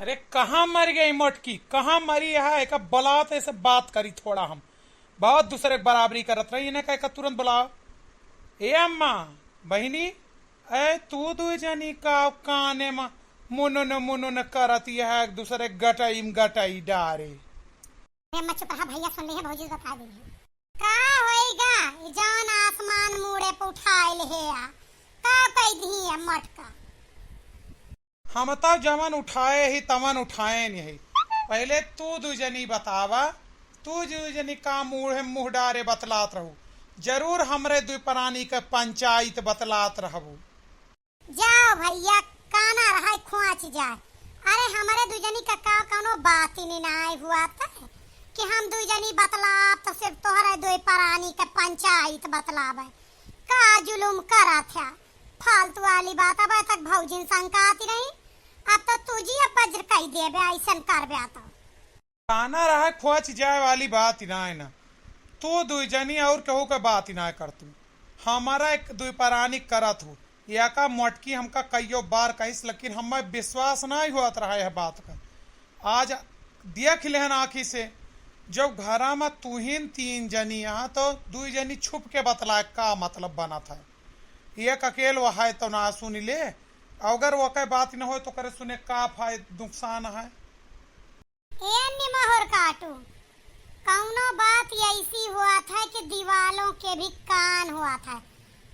अरे कहाँ मर गई मोटकी, कहाँ मरी है? एक बुलाते से बात करी थोड़ा, हम बहुत दूसरे के बराबरी करत रही, इन्हें कह तुरंत बुलाओ। ए अम्मा, बहिनी, ए तू दू जनी का काने में मुनुन मुनुन करत है, एक दूसरे गटई में गटई डारे। मत चुप रहा भैया, सुन ले है भौजी बता दी है। का होएगा ई जौन आसमान मुड़े पे उठाइल है आ का कह दी है मटका। हम तो जमन उठाए ही तमन उठाए नहीं। पहले तू दू जनी बतावा, तू दू जनी का मुंह डारे बतलात रहू। जरूर हमरे दु प्राणी के पंचायत बतलात रहबू। जाओ भैया, काना रहा खुआच जाए। अरे हमारे दुजनी का कोनो बात ही नहीं हुआ था कि हम दुजनी बतलाब तो सिर्फ तोहरे दो प्राणी के पंचायत बतलावे। का जुलुम करा था फालतू वाली बात। अब तक भौजिन शंका आती रही, अब तो तुझी अब बज्र कह देबे ऐसन करबे तो। काना रहा खोच जाए वाली बात ही ना है ना। तू दु जनी और कहू के बात ही ना कर तू। हमारा एक दु प्राणी करत हो या का मोटकी हमका कईयो बार कहिस, लेकिन हमें विश्वास नहीं होत रहा है बात का। आज देख लेहन आँखी से, जब घरा में तुहिन तीन जनी यहाँ तो दु जनी छुप के बतलाए का मतलब बना था। एक अकेल वह है तो ना सुन ले, अगर वो कई बात न हो तो करे सुने का फायदा नुकसान है। ए निमहर काटू, कौनो बात ऐसी हुआ था कि दीवालों के भी कान हुआ था।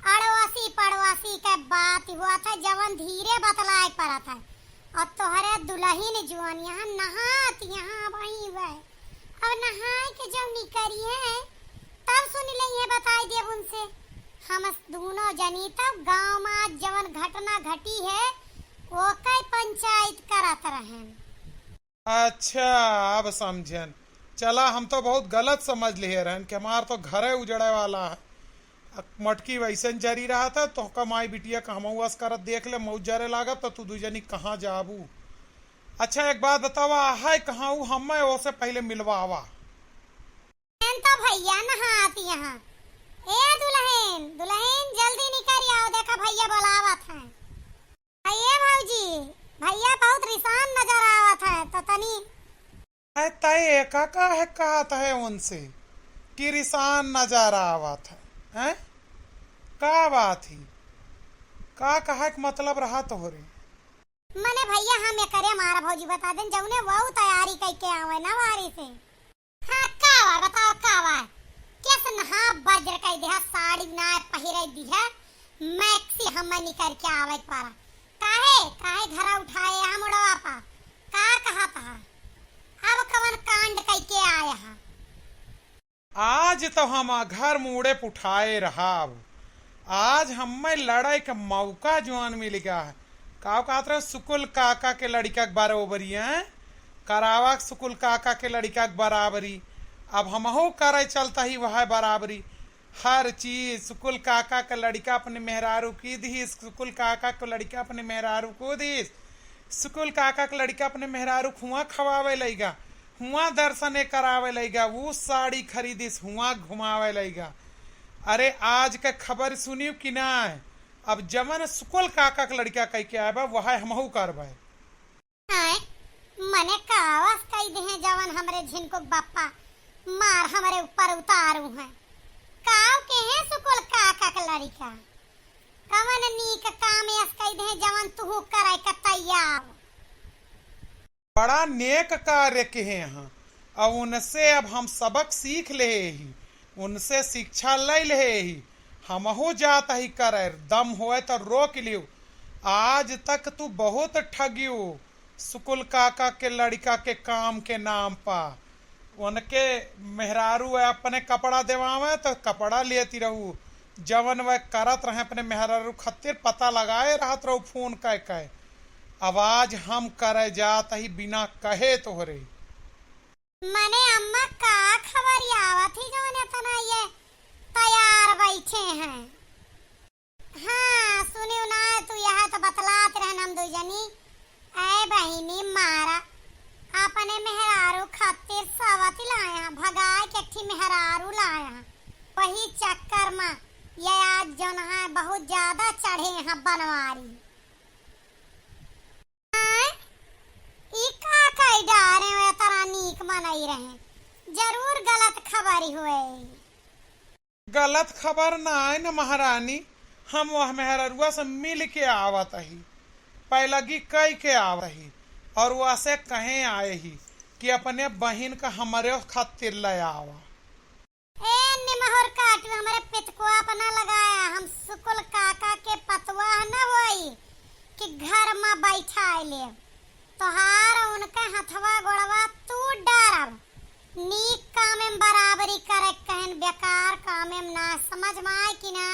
अड़वासी पड़वासी का बात हुआ था जवन धीरे बतलाए पड़ा था। और तोहरे दुल्हन जुआन यहाँ नहात यहाँ वही वह अब नहाए के जब निकरी है तब सुन ले ये बताई देव उनसे। हम दोनों जनी तब गांव में जवन घटना घटी है वो कई पंचायत करत रहन। अच्छा अब समझन। चला, हम तो बहुत गलत समझ लिए रहन कि हमार तो घरे उजड़े वाला है। मटकी वैसन जरी रहा था तो कमाई बिटिया कहमस करत देख ले मऊ जरे लागत तो तू दूजनी कहाँ जाबू। अच्छा एक बात बतावा, है कहाँ हमें ओसे पहले मिलवावा। तो भैया नहात यहाँ। ए दुल्हन दुल्हन जल्दी निकल आओ, देखा भैया बुलावत है। ये भौजी भैया बहुत रिसान नजर आवत है तो तनी तय का है कहत है उनसे कि रिसान नजर आवत है। का बात ही का कहा मतलब रहा तोहरे। मने भैया हम ये करे हमारा भौजी बता दें जौने वो तैयारी करके आवे ना वारी से। हाँ का बार बताओ का बार कैसे नहा बजर कह दे साड़ी ना पहिरे दी है मैक्सी हम निकल के आवे पारा। काहे काहे घर उठाए हम उड़वा पा का कहा था अब कवन कांड करके आया है। आज तो हम घर मुड़े पुठाए रहा। आज हमें लड़ाई का मौका जवान मिल गया है। का कहत रहे सुकुल काका के लड़का के बराबरी है, करावा सुकुल काका के लड़का के बराबरी। अब हमहू करे चलता ही वह बराबरी। हर चीज सुकुल काका का लड़का अपने मेहरारू की दी, सुकुल काका को लड़का अपने मेहरारू को दी, सुकुल काका का लड़का अपने मेहरारू हुआ खवावे लेगा, हुआ दर्शन करावे लेगा, वो साड़ी खरीदिस हुआ घुमावे लेगा। अरे आज का खबर सुनियो कि ना है, अब जमन सुकुल काका का लड़का कह के आए वह हमहू करबे। मने कावस कह दे जवन हमरे झिनको बापा मार हमरे ऊपर उतारू है। काव के है सुकुल काका का लड़का कवन नीक काम ऐस कह दे जवन तू करे का तैयार। बड़ा नेक कार्य के हैं यहाँ। अब उनसे अब हम सबक सीख ले ही, उनसे शिक्षा ले ले ही। हमहू जाता ही करे, दम होए तो रोक लियो। आज तक तू बहुत ठगियो सुकुल काका के लड़का के काम के नाम पा। उनके मेहरारू अपने कपड़ा देवावे तो कपड़ा लेती रहू, जवन वह करत रहे अपने मेहरारू खतिर पता लगाए रहत रहू फोन कह आवाज हम करे जात ही बिना कहे तोहरे। मने अम्मा का खबर आवत ही जवन इतना ये तैयार बैठे हैं। हाँ सुनियो ना तू यहाँ तो बतलात रहन हम दो जनी। ऐ बहिनी मारा अपने मेहरारू खातिर सवती लाया भगाए केठी मेहरारू लाया। वही चक्कर में ये आज जन है बहुत ज्यादा चढ़े हैं बनवारी। बराबरी हुए। गलत खबर ना है न महारानी, हम वह मेहररुआ से मिल के आवत ही, पैलगी कई के आवत ही, और वह से कहे आए ही कि अपने बहन का हमारे खातिर ले आवा। ए निमहर काटू हमारे पितकुआ पना लगाया, हम सुकुल काका के पतवा न होई कि घर में बैठा ले तोहार उनके हथवा गोड़वा तू डरब। नीक काम में बराबरी करे कहन बेकार काम में ना, समझ में आए कि ना?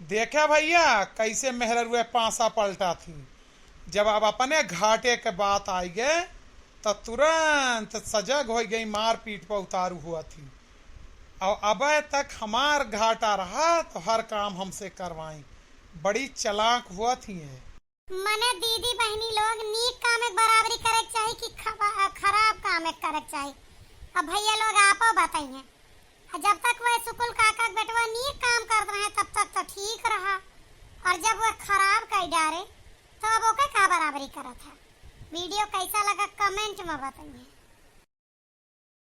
देखा भैया कैसे मेहररुआ पासा पलटा थी। जब अब अपने घाटे के बात आई गए तो तुरंत सजग हो गई, मार पीट पर उतारू हुआ थी। और अब तक हमार घाटा रहा तो हर काम हमसे करवाई, बड़ी चालाक हुआ थी है। मने दीदी बहनी लोग नीक काम में बराबरी करे चाहिए कि खराब काम में करे चाहिए? अब भैया लोग आपो बताइए। जब तक वह सुकुल काका बेटवा नीक काम कर रहे हैं तब तक तो ठीक रहा, और जब वह खराब कर डारे तो अब ओके का बराबरी करत है। वीडियो कैसा लगा कमेंट में बताइए।